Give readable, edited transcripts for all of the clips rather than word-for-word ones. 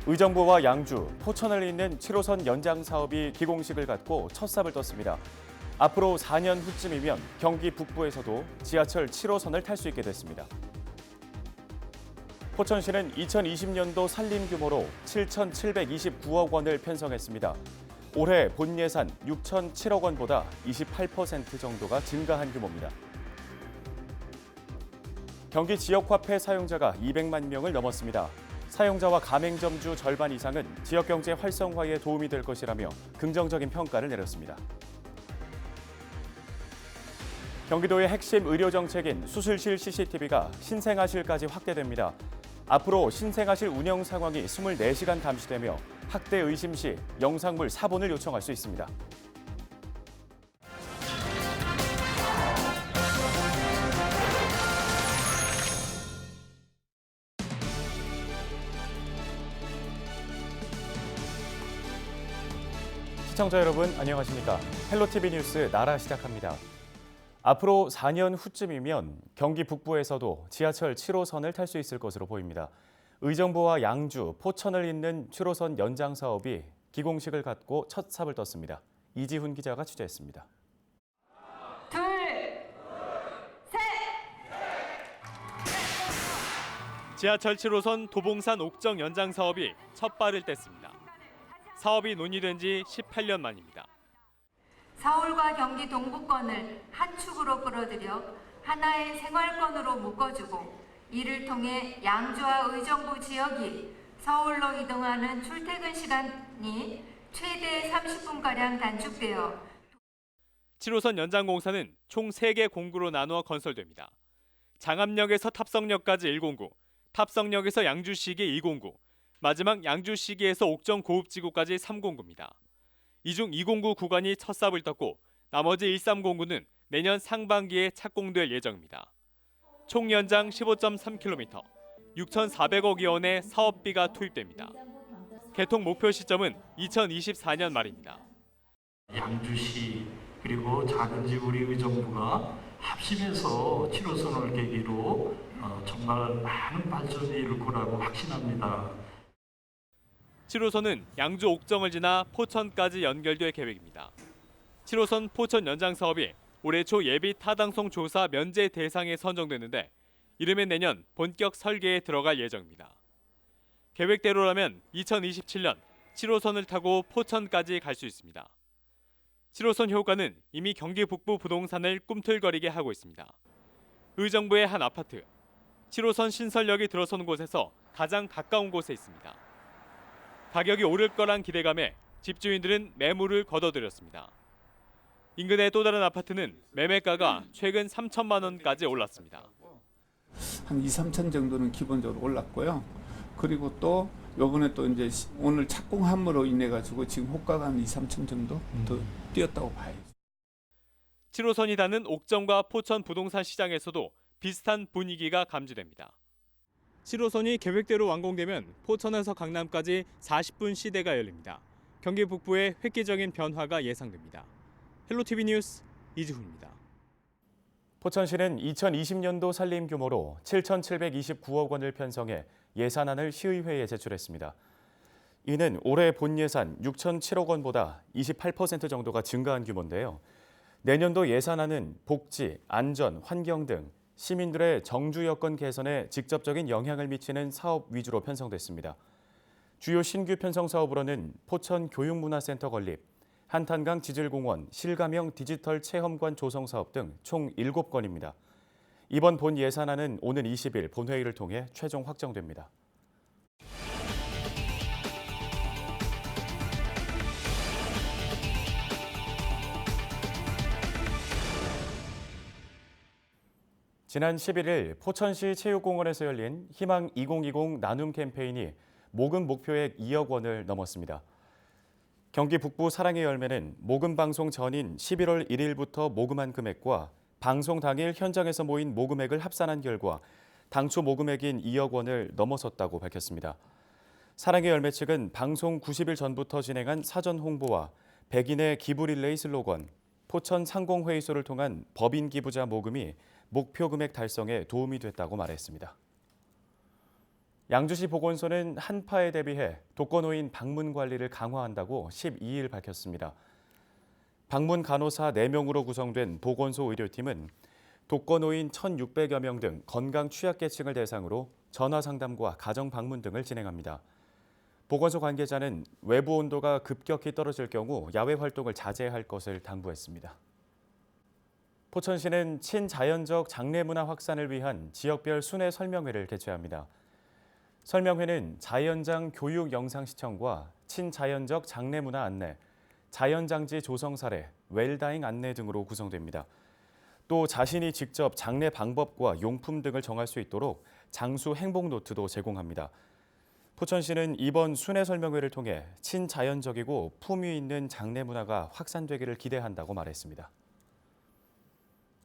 의정부와 양주, 포천을 잇는 7호선 연장 사업이 기공식을 갖고 첫 삽을 떴습니다. 앞으로 4년 후쯤이면 경기 북부에서도 지하철 7호선을 탈 수 있게 됐습니다. 포천시는 2020년도 산림 규모로 7,729억 원을 편성했습니다. 올해 본 예산 6,007억 원보다 28% 정도가 증가한 규모입니다. 경기 지역화폐 사용자가 200만 명을 넘었습니다. 사용자와 가맹점주 절반 이상은 지역경제 활성화에 도움이 될 것이라며 긍정적인 평가를 내렸습니다. 경기도의 핵심 의료정책인 수술실 CCTV가 신생아실까지 확대됩니다. 앞으로 신생아실 운영 상황이 24시간 감시되며 학대 의심 시 영상물 사본을 요청할 수 있습니다. 시청자 여러분 안녕하십니까? 헬로티비 뉴스 나라 시작합니다. 앞으로 4년 후쯤이면 경기 북부에서도 지하철 7호선을 탈 수 있을 것으로 보입니다. 의정부와 양주, 포천을 잇는 7호선 연장 사업이 기공식을 갖고 첫 삽을 떴습니다. 이지훈 기자가 취재했습니다. 둘, 셋! 지하철 7호선 도봉산 옥정 연장 사업이 첫 발을 뗐습니다. 사업이 논의된 지 18년 만입니다. 서울과 경기 동부권을 한 축으로 끌어들여 하나의 생활권으로 묶어주고 이를 통해 양주와 의정부 지역이 서울로 이동하는 출퇴근 시간이 최대 30분가량 단축되어 7호선 연장 공사는 총 3개 공구로 나누어 건설됩니다. 장암역에서 탑성역까지 1공구, 탑성역에서 양주시기 2공구, 마지막 양주시기에서 옥정 고읍지구까지 3공구입니다. 이 중 2공구 구간이 첫 삽을 떴고 나머지 1, 3공구는 내년 상반기에 착공될 예정입니다. 총 연장 15.3km, 6,400억여 원의 사업비가 투입됩니다. 개통 목표 시점은 2024년 말입니다. 양주시 그리고 작은지 우리 의정부가 합심해서 7호선을 계기로 정말 많은 발전이 이룰 거라고 확신합니다. 7호선은 양주 옥정을 지나 포천까지 연결될 계획입니다. 7호선 포천 연장 사업이 올해 초 예비 타당성 조사 면제 대상에 선정됐는데 이르면 내년 본격 설계에 들어갈 예정입니다. 계획대로라면 2027년 7호선을 타고 포천까지 갈 수 있습니다. 7호선 효과는 이미 경기 북부 부동산을 꿈틀거리게 하고 있습니다. 의정부의 한 아파트, 7호선 신설역이 들어서는 곳에서 가장 가까운 곳에 있습니다. 가격이 오를 거란 기대감에 집주인들은 매물을 거둬들였습니다. 인근의 또 다른 아파트는 매매가가 최근 3천만 원까지 올랐습니다. 한 2, 3천 정도는 기본적으로 올랐고요. 그리고 또 요번에 또 이제 오늘 착공함으로 인해 가지고 지금 호가가 한 2, 3천 정도 더 뛰었다고 봐야죠. 7호선이 닿는 옥정과 포천 부동산 시장에서도 비슷한 분위기가 감지됩니다. 7호선이 계획대로 완공되면 포천에서 강남까지 40분 시대가 열립니다. 경기 북부에 획기적인 변화가 예상됩니다. 헬로티비 뉴스 이지훈입니다. 포천시는 2020년도 산림 규모로 7,729억 원을 편성해 예산안을 시의회에 제출했습니다. 이는 올해 본 예산 6,007억 원보다 28% 정도가 증가한 규모인데요. 내년도 예산안은 복지, 안전, 환경 등 시민들의 정주 여건 개선에 직접적인 영향을 미치는 사업 위주로 편성됐습니다. 주요 신규 편성 사업으로는 포천 교육문화센터 건립, 한탄강 지질공원, 실감형 디지털 체험관 조성 사업 등 총 7건입니다. 이번 본 예산안은 오는 20일 본회의를 통해 최종 확정됩니다. 지난 11일 포천시 체육공원에서 열린 희망 2020 나눔 캠페인이 모금 목표액 2억 원을 넘었습니다. 경기 북부 사랑의 열매는 모금 방송 전인 11월 1일부터 모금한 금액과 방송 당일 현장에서 모인 모금액을 합산한 결과 당초 모금액인 2억 원을 넘어섰다고 밝혔습니다. 사랑의 열매 측은 방송 90일 전부터 진행한 사전 홍보와 백인의 기부 릴레이 슬로건, 포천 상공회의소를 통한 법인 기부자 모금이 목표 금액 달성에 도움이 됐다고 말했습니다. 양주시 보건소는 한파에 대비해 독거노인 방문 관리를 강화한다고 12일 밝혔습니다. 방문 간호사 4명으로 구성된 보건소 의료팀은 독거노인 1,600여 명 등 건강 취약계층을 대상으로 전화 상담과 가정 방문 등을 진행합니다. 보건소 관계자는 외부 온도가 급격히 떨어질 경우 야외 활동을 자제할 것을 당부했습니다. 포천시는 친자연적 장례문화 확산을 위한 지역별 순회 설명회를 개최합니다. 설명회는 자연장 교육 영상 시청과 친자연적 장례문화 안내, 자연장지 조성 사례, 웰다잉 안내 등으로 구성됩니다. 또 자신이 직접 장례 방법과 용품 등을 정할 수 있도록 장수 행복 노트도 제공합니다. 포천시는 이번 순회 설명회를 통해 친자연적이고 품위 있는 장례 문화가 확산되기를 기대한다고 말했습니다.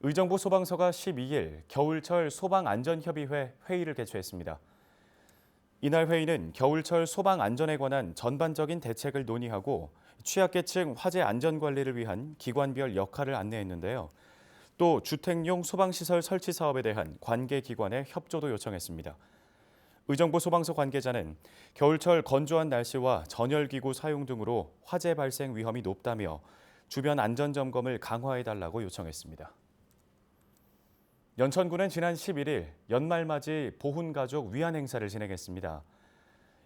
의정부 소방서가 12일 겨울철 소방안전협의회 회의를 개최했습니다. 이날 회의는 겨울철 소방 안전에 관한 전반적인 대책을 논의하고 취약계층 화재 안전 관리를 위한 기관별 역할을 안내했는데요. 또 주택용 소방시설 설치 사업에 대한 관계 기관의 협조도 요청했습니다. 의정부 소방서 관계자는 겨울철 건조한 날씨와 전열기구 사용 등으로 화재 발생 위험이 높다며 주변 안전점검을 강화해달라고 요청했습니다. 연천군은 지난 11일 연말맞이 보훈가족 위안 행사를 진행했습니다.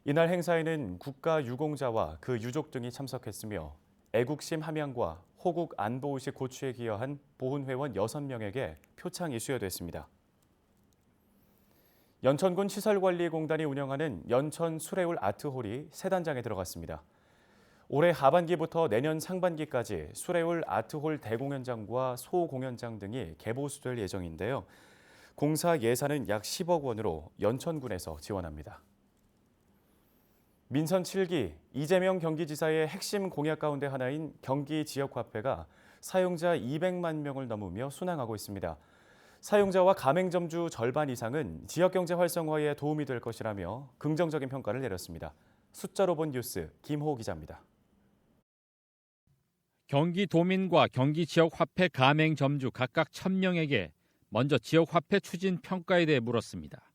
이날 행사에는 국가유공자와 그 유족 등이 참석했으며 애국심 함양과 호국 안보의식 고취에 기여한 보훈회원 6명에게 표창이 수여됐습니다. 연천군 시설관리공단이 운영하는 연천 수레울 아트홀이 새 단장에 들어갔습니다. 올해 하반기부터 내년 상반기까지 수레울 아트홀 대공연장과 소공연장 등이 개보수될 예정인데요. 공사 예산은 약 10억 원으로 연천군에서 지원합니다. 민선 7기 이재명 경기지사의 핵심 공약 가운데 하나인 경기지역화폐가 사용자 200만 명을 넘으며 순항하고 있습니다. 사용자와 가맹점주 절반 이상은 지역경제 활성화에 도움이 될 것이라며 긍정적인 평가를 내렸습니다. 숫자로 본 뉴스 김호 기자입니다. 경기도민과 경기지역화폐 가맹점주 각각 1,000명에게 먼저 지역화폐 추진 평가에 대해 물었습니다.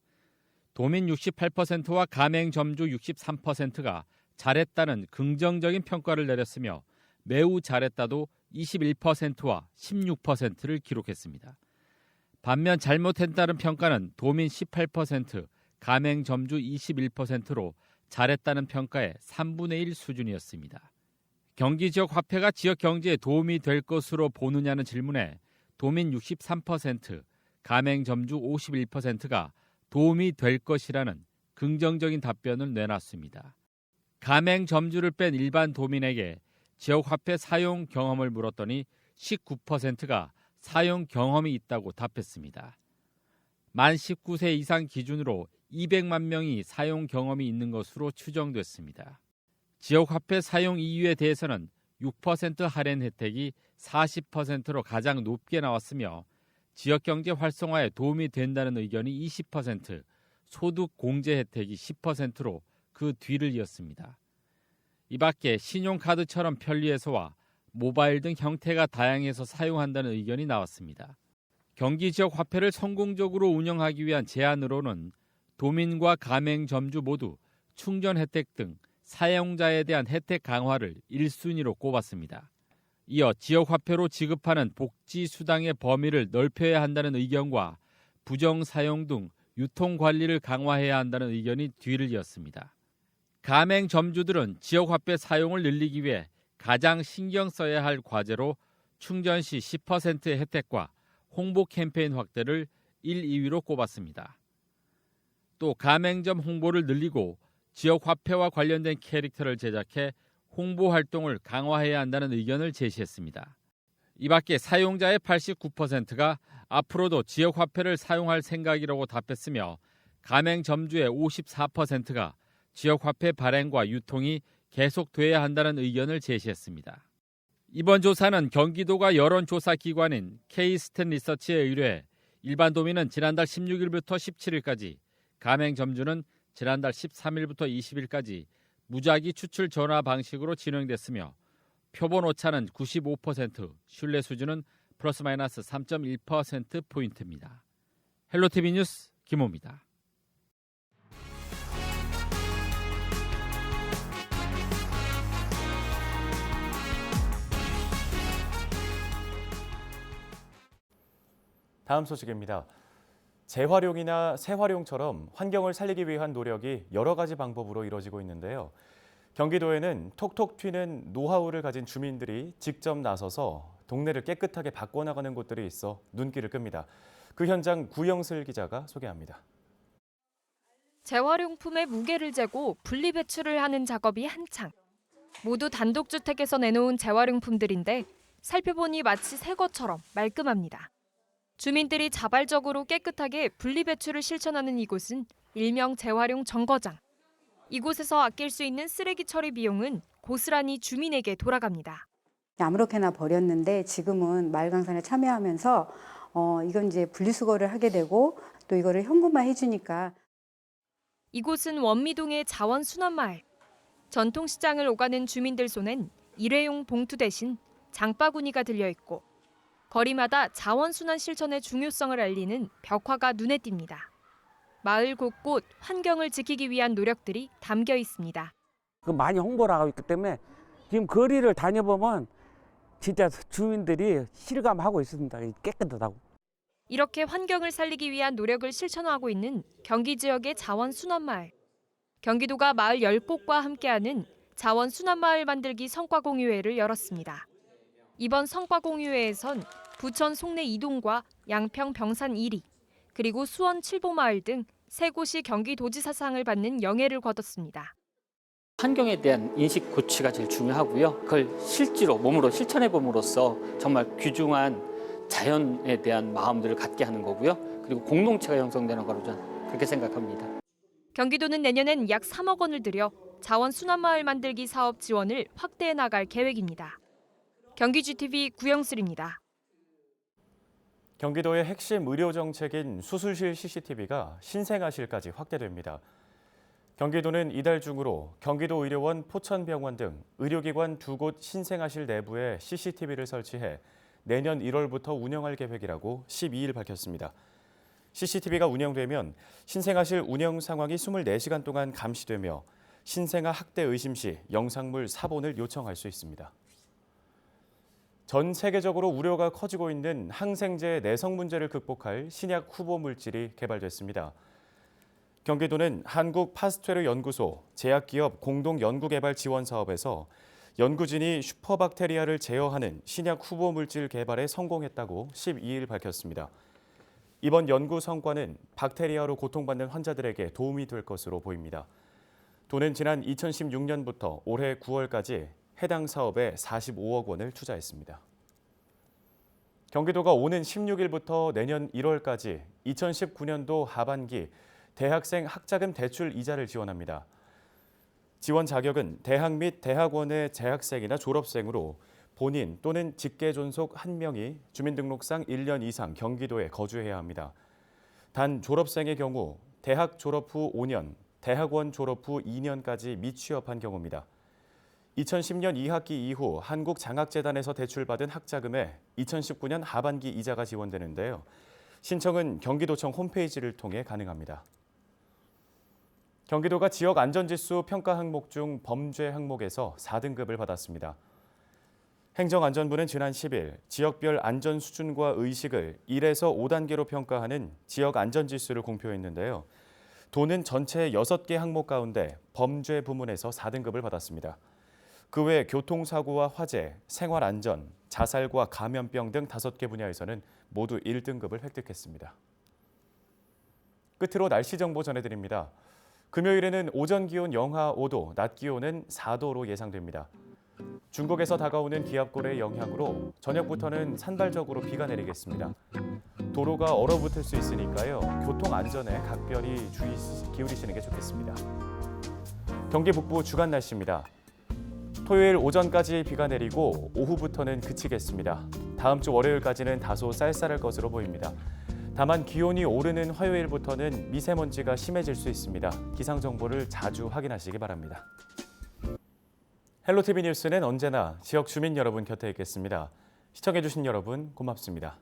도민 68%와 가맹점주 63%가 잘했다는 긍정적인 평가를 내렸으며 매우 잘했다도 21%와 16%를 기록했습니다. 반면 잘못했다는 평가는 도민 18%, 가맹점주 21%로 잘했다는 평가의 3분의 1 수준이었습니다. 경기 지역 화폐가 지역 경제에 도움이 될 것으로 보느냐는 질문에 도민 63%, 가맹점주 51%가 도움이 될 것이라는 긍정적인 답변을 내놨습니다. 가맹점주를 뺀 일반 도민에게 지역 화폐 사용 경험을 물었더니 19%가 사용 경험이 있다고 답했습니다. 만 19세 이상 기준으로 200만 명이 사용 경험이 있는 것으로 추정됐습니다. 지역화폐 사용 이유에 대해서는 6% 할인 혜택이 40%로 가장 높게 나왔으며 지역경제 활성화에 도움이 된다는 의견이 20%, 소득 공제 혜택이 10%로 그 뒤를 이었습니다. 이 밖에 신용카드처럼 편리해서와 모바일 등 형태가 다양해서 사용한다는 의견이 나왔습니다. 경기 지역 화폐를 성공적으로 운영하기 위한 제안으로는 도민과 가맹점주 모두 충전 혜택 등 사용자에 대한 혜택 강화를 1순위로 꼽았습니다. 이어 지역 화폐로 지급하는 복지 수당의 범위를 넓혀야 한다는 의견과 부정 사용 등 유통 관리를 강화해야 한다는 의견이 뒤를 이었습니다. 가맹점주들은 지역 화폐 사용을 늘리기 위해 가장 신경 써야 할 과제로 충전 시 10%의 혜택과 홍보 캠페인 확대를 1, 2위로 꼽았습니다. 또 가맹점 홍보를 늘리고 지역 화폐와 관련된 캐릭터를 제작해 홍보 활동을 강화해야 한다는 의견을 제시했습니다. 이 밖에 사용자의 89%가 앞으로도 지역 화폐를 사용할 생각이라고 답했으며 가맹점주의 54%가 지역 화폐 발행과 유통이 계속돼야 한다는 의견을 제시했습니다. 이번 조사는 경기도가 여론조사 기관인 K-스탠 리서치에 의뢰해 일반 도민은 지난달 16일부터 17일까지, 가맹점주는 지난달 13일부터 20일까지 무작위 추출 전화 방식으로 진행됐으며 표본 오차는 95%, 신뢰 수준은 플러스 마이너스 3.1%포인트입니다. 헬로티비 뉴스 김호입니다. 다음 소식입니다. 재활용이나 새활용처럼 환경을 살리기 위한 노력이 여러 가지 방법으로 이루어지고 있는데요. 경기도에는 톡톡 튀는 노하우를 가진 주민들이 직접 나서서 동네를 깨끗하게 바꿔나가는 곳들이 있어 눈길을 끕니다. 그 현장 구영슬 기자가 소개합니다. 재활용품의 무게를 재고 분리배출을 하는 작업이 한창. 모두 단독주택에서 내놓은 재활용품들인데 살펴보니 마치 새 것처럼 말끔합니다. 주민들이 자발적으로 깨끗하게 분리배출을 실천하는 이곳은 일명 재활용 정거장. 이곳에서 아낄 수 있는 쓰레기 처리 비용은 고스란히 주민에게 돌아갑니다. 아무렇게나 버렸는데 지금은 마을강산에 참여하면서 이건 이제 분리수거를 하게 되고 또 이거를 현금화 해주니까. 이곳은 원미동의 자원순환마을. 전통시장을 오가는 주민들 손엔 일회용 봉투 대신 장바구니가 들려있고 거리마다 자원순환 실천의 중요성을 알리는 벽화가 눈에 띕니다. 마을 곳곳 환경을 지키기 위한 노력들이 담겨 있습니다. 많이 홍보를 하고 있기 때문에 지금 거리를 다녀보면 진짜 주민들이 실감하고 있습니다. 깨끗하다고. 이렇게 환경을 살리기 위한 노력을 실천하고 있는 경기 지역의 자원순환마을. 경기도가 마을 10곳과 함께하는 자원순환마을 만들기 성과공유회를 열었습니다. 이번 성과공유회에선 부천 송내 2동과 양평 병산 1위, 그리고 수원 칠보마을 등 3곳이 경기도지사상을 받는 영예를 거뒀습니다. 환경에 대한 인식 고취가 제일 중요하고요. 그걸 실제로 몸으로 실천해 봄으로써 정말 귀중한 자연에 대한 마음들을 갖게 하는 거고요. 그리고 공동체가 형성되는 거로 저는 그렇게 생각합니다. 경기도는 내년엔 약 3억 원을 들여 자원순환마을 만들기 사업 지원을 확대해 나갈 계획입니다. 경기GTV 구영슬입니다. 경기도의 핵심 의료 정책인 수술실 CCTV가 신생아실까지 확대됩니다. 경기도는 이달 중으로 경기도의료원 포천병원 등 의료기관 2곳 신생아실 내부에 CCTV를 설치해 내년 1월부터 운영할 계획이라고 12일 밝혔습니다. CCTV가 운영되면 신생아실 운영 상황이 24시간 동안 감시되며 신생아 학대 의심 시 영상물 사본을 요청할 수 있습니다. 전 세계적으로 우려가 커지고 있는 항생제 내성 문제를 극복할 신약 후보 물질이 개발됐습니다. 경기도는 한국 파스테르 연구소 제약기업 공동 연구개발 지원 사업에서 연구진이 슈퍼박테리아를 제어하는 신약 후보 물질 개발에 성공했다고 12일 밝혔습니다. 이번 연구 성과는 박테리아로 고통받는 환자들에게 도움이 될 것으로 보입니다. 도는 지난 2016년부터 올해 9월까지 해당 사업에 45억 원을 투자했습니다. 경기도가 오는 16일부터 내년 1월까지 2019년도 하반기 대학생 학자금 대출 이자를 지원합니다. 지원 자격은 대학 및 대학원의 재학생이나 졸업생으로 본인 또는 직계 존속 1명이 주민등록상 1년 이상 경기도에 거주해야 합니다. 단 졸업생의 경우 대학 졸업 후 5년, 대학원 졸업 후 2년까지 미취업한 경우입니다. 2010년 2학기 이후 한국장학재단에서 대출받은 학자금에 2019년 하반기 이자가 지원되는데요. 신청은 경기도청 홈페이지를 통해 가능합니다. 경기도가 지역 안전지수 평가 항목 중 범죄 항목에서 4등급을 받았습니다. 행정안전부는 지난 10일 지역별 안전 수준과 의식을 1에서 5단계로 평가하는 지역 안전지수를 공표했는데요. 도는 전체 6개 항목 가운데 범죄 부문에서 4등급을 받았습니다. 그 외 교통사고와 화재, 생활안전, 자살과 감염병 등 5개 분야에서는 모두 1등급을 획득했습니다. 끝으로 날씨 정보 전해드립니다. 금요일에는 오전 기온 영하 5도, 낮 기온은 4도로 예상됩니다. 중국에서 다가오는 기압골의 영향으로 저녁부터는 산발적으로 비가 내리겠습니다. 도로가 얼어붙을 수 있으니까요. 교통 안전에 각별히 주의 기울이시는 게 좋겠습니다. 경기 북부 주간 날씨입니다. 토요일 오전까지 비가 내리고 오후부터는 그치겠습니다. 다음 주 월요일까지는 다소 쌀쌀할 것으로 보입니다. 다만 기온이 오르는 화요일부터는 미세먼지가 심해질 수 있습니다. 기상 정보를 자주 확인하시기 바랍니다. 헬로티비 뉴스는 언제나 지역 주민 여러분 곁에 있겠습니다. 시청해주신 여러분 고맙습니다.